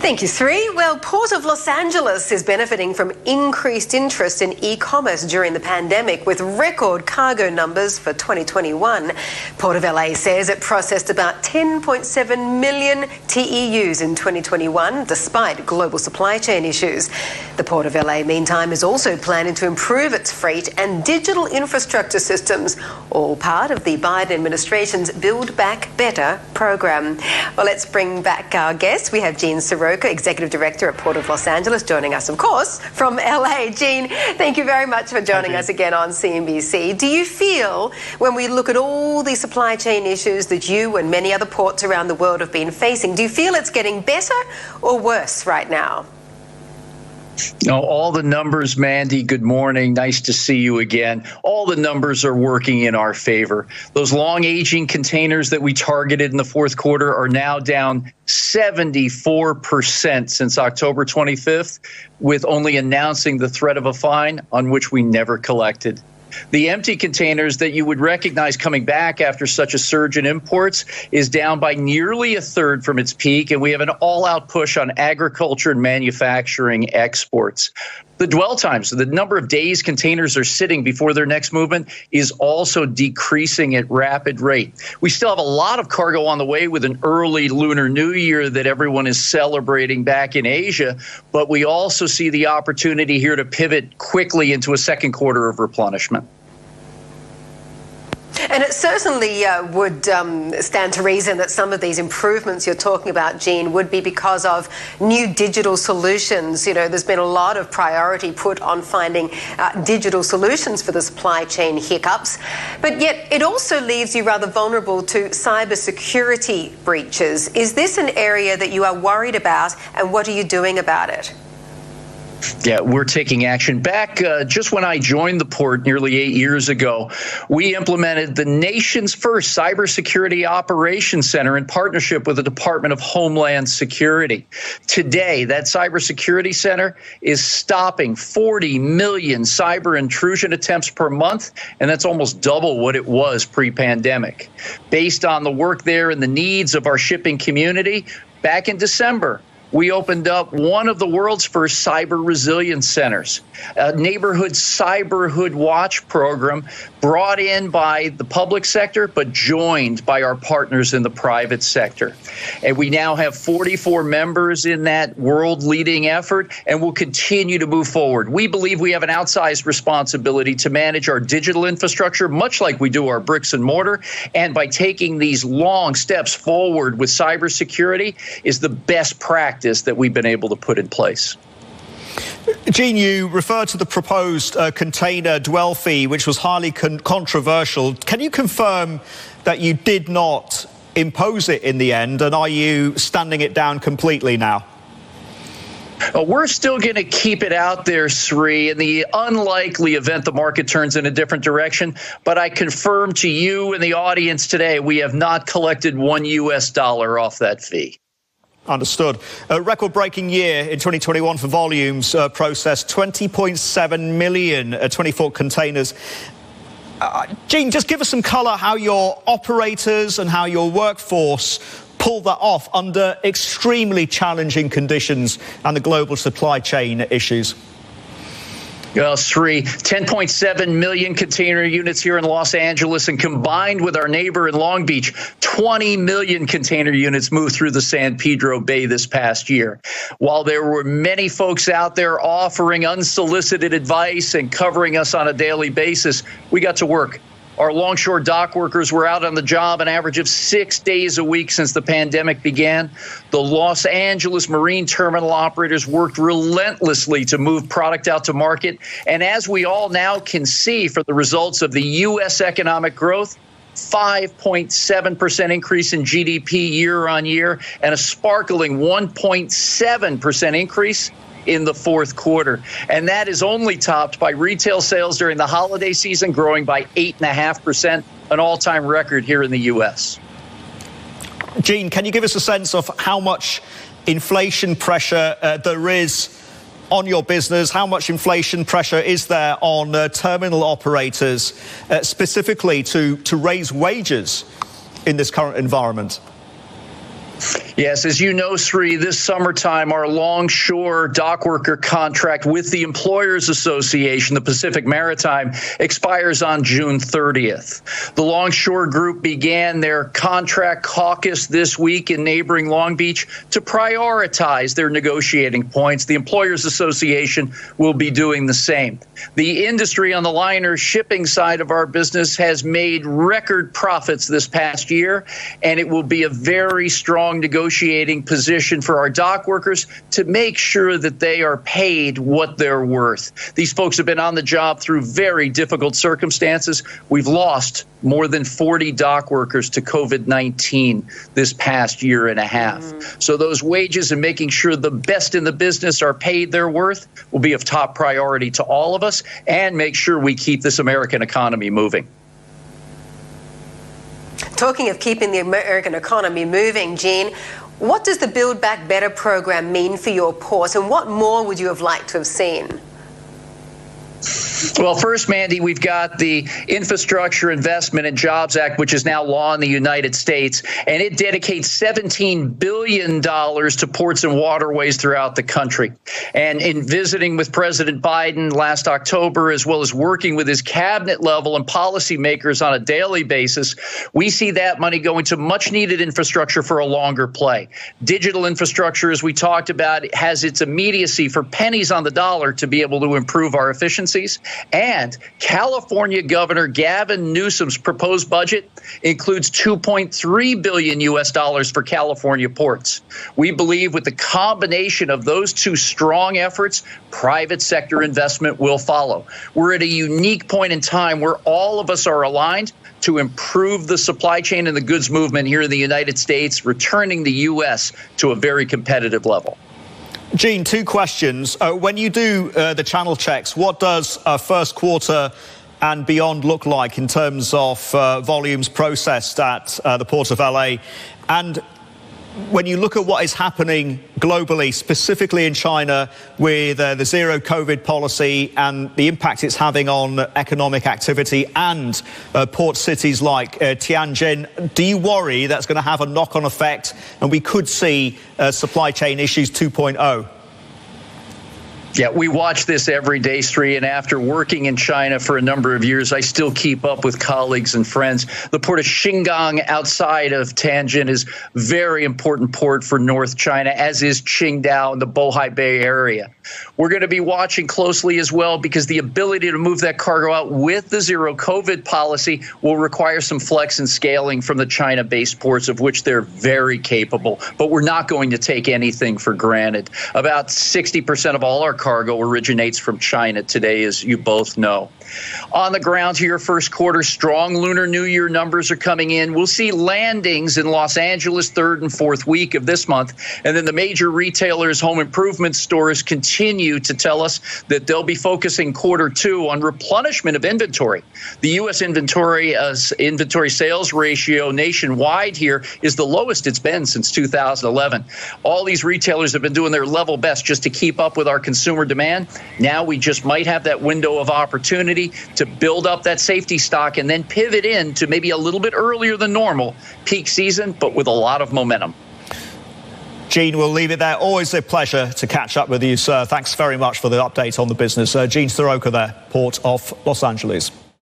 Thank you, Sri. Well, Port of Los Angeles is benefiting from increased interest in e-commerce during the pandemic with record cargo numbers for 2021. Port of LA says it processed about 10.7 million TEUs in 2021 despite global supply chain issues. The Port of LA, meantime, is also planning to improve its freight and digital infrastructure systems, all part of the Biden administration's Build Back Better program. Well, let's bring back our guests. We have Seroka, Executive Director at Port of Los Angeles, joining us, of course, from LA. Jean, thank you very much for joining us again on CNBC. Do you feel, when we look at all the supply chain issues that you and many other ports around the world have been facing, do you feel it's getting better or worse right now? No, all the numbers, Mandy, good morning. Nice to see you again. All the numbers are working in our favor. Those long aging containers that we targeted in the fourth quarter are now down 74% since October 25th, with only announcing the threat of a fine on which we never collected. The empty containers that you would recognize coming back after such a surge in imports is down by nearly a third from its peak, and we have an all-out push on agriculture and manufacturing exports. The dwell times, the number of days containers are sitting before their next movement, is also decreasing at rapid rate. We still have a lot of cargo on the way with an early Lunar New Year that everyone is celebrating back in Asia, but we also see the opportunity here to pivot quickly into a second quarter of replenishment. And it certainly would stand to reason that some of these improvements you're talking about, Jean, would be because of new digital solutions. You know, there's been a lot of priority put on finding digital solutions for the supply chain hiccups. But yet it also leaves you rather vulnerable to cybersecurity breaches. Is this an area that you are worried about, and what are you doing about it? Yeah, we're taking action. Back just when I joined the port nearly 8 years ago, we implemented the nation's first cybersecurity operations center in partnership with the Department of Homeland Security. Today, that cybersecurity center is stopping 40 million cyber intrusion attempts per month, and that's almost double what it was pre-pandemic. Based on the work there and the needs of our shipping community, back in December, we opened up one of the world's first cyber resilience centers, a neighborhood cyberhood watch program brought in by the public sector, but joined by our partners in the private sector. And we now have 44 members in that world-leading effort, and we'll continue to move forward. We believe we have an outsized responsibility to manage our digital infrastructure, much like we do our bricks and mortar. And by taking these long steps forward with cybersecurity is the best practice that we've been able to put in place. Jean, you referred to the proposed container dwell fee, which was highly controversial. Can you confirm that you did not impose it in the end, and are you standing it down completely now? We're still going to keep it out there, Sri, in the unlikely event the market turns in a different direction. But I confirm to you and the audience today, we have not collected $1 off that fee. Understood. A record-breaking year in 2021 for volumes processed, 20.7 million 24 containers. Jean, just give us some colour how your operators and how your workforce pulled that off under extremely challenging conditions and the global supply chain issues. Well, Sri, 10.7 million container units here in Los Angeles, and combined with our neighbor in Long Beach, 20 million container units moved through the San Pedro Bay this past year. While there were many folks out there offering unsolicited advice and covering us on a daily basis, we got to work. Our longshore dock workers were out on the job an average of 6 days a week since the pandemic began. The Los Angeles marine terminal operators worked relentlessly to move product out to market. And as we all now can see from the results of the U.S. economic growth, 5.7% increase in GDP year on year, and a sparkling 1.7% increase in the fourth quarter. And that is only topped by retail sales during the holiday season growing by 8.5%, an all-time record here in the U.S. Jean, can you give us a sense of how much inflation pressure there is on your business? How much inflation pressure is there on terminal operators, specifically to raise wages in this current environment? Yes, as you know, Sri, this summertime, our longshore dock worker contract with the Employers Association, the Pacific Maritime, expires on June 30th. The Longshore Group began their contract caucus this week in neighboring Long Beach to prioritize their negotiating points. The Employers Association will be doing the same. The industry on the liner shipping side of our business has made record profits this past year, and it will be a very strong negotiating position for our dock workers to make sure that they are paid what they're worth. These folks have been on the job through very difficult circumstances. We've lost more than 40 dock workers to COVID-19 this past year and a half. So those wages and making sure the best in the business are paid their worth will be of top priority to all of us, and make sure we keep this American economy moving. Talking of keeping the American economy moving, Jean, what does the Build Back Better program mean for your port, and what more would you have liked to have seen? Well, first, Mandy, we've got the Infrastructure Investment and Jobs Act, which is now law in the United States, and it dedicates $17 billion to ports and waterways throughout the country. And in visiting with President Biden last October, as well as working with his cabinet level and policymakers on a daily basis, we see that money going to much needed infrastructure for a longer play. Digital infrastructure, as we talked about, has its immediacy for pennies on the dollar to be able to improve our efficiencies. And California Governor Gavin Newsom's proposed budget includes $2.3 billion US for California ports. We believe with the combination of those two strong efforts, private sector investment will follow. We're at a unique point in time where all of us are aligned to improve the supply chain and the goods movement here in the United States, returning the U.S. to a very competitive level. Jean, two questions. When you do the channel checks, what does first quarter and beyond look like in terms of volumes processed at the Port of LA? And when you look at what is happening globally, specifically in China, with the zero COVID policy and the impact it's having on economic activity and port cities like Tianjin, do you worry that's going to have a knock-on effect and we could see supply chain issues 2.0? Yeah, we watch this every day, Sri, and after working in China for a number of years, I still keep up with colleagues and friends. The port of Xingang outside of Tianjin is a very important port for North China, as is Qingdao in the Bohai Bay area. We're going to be watching closely as well, because the ability to move that cargo out with the zero COVID policy will require some flex and scaling from the China-based ports, of which they're very capable. But we're not going to take anything for granted. About 60% of all our cargo originates from China today, as you both know. On the ground here, first quarter, strong Lunar New Year numbers are coming in. We'll see landings in Los Angeles third and fourth week of this month. And then the major retailers, home improvement stores continue to tell us that they'll be focusing quarter two on replenishment of inventory. The U.S. inventory sales ratio nationwide here is the lowest it's been since 2011. All these retailers have been doing their level best just to keep up with our consumer demand. Now we just might have that window of opportunity to build up that safety stock and then pivot into maybe a little bit earlier than normal peak season, but with a lot of momentum. Jean, we'll leave it there. Always a pleasure to catch up with you, sir. Thanks very much for the update on the business. Jean Seroka there, Port of Los Angeles.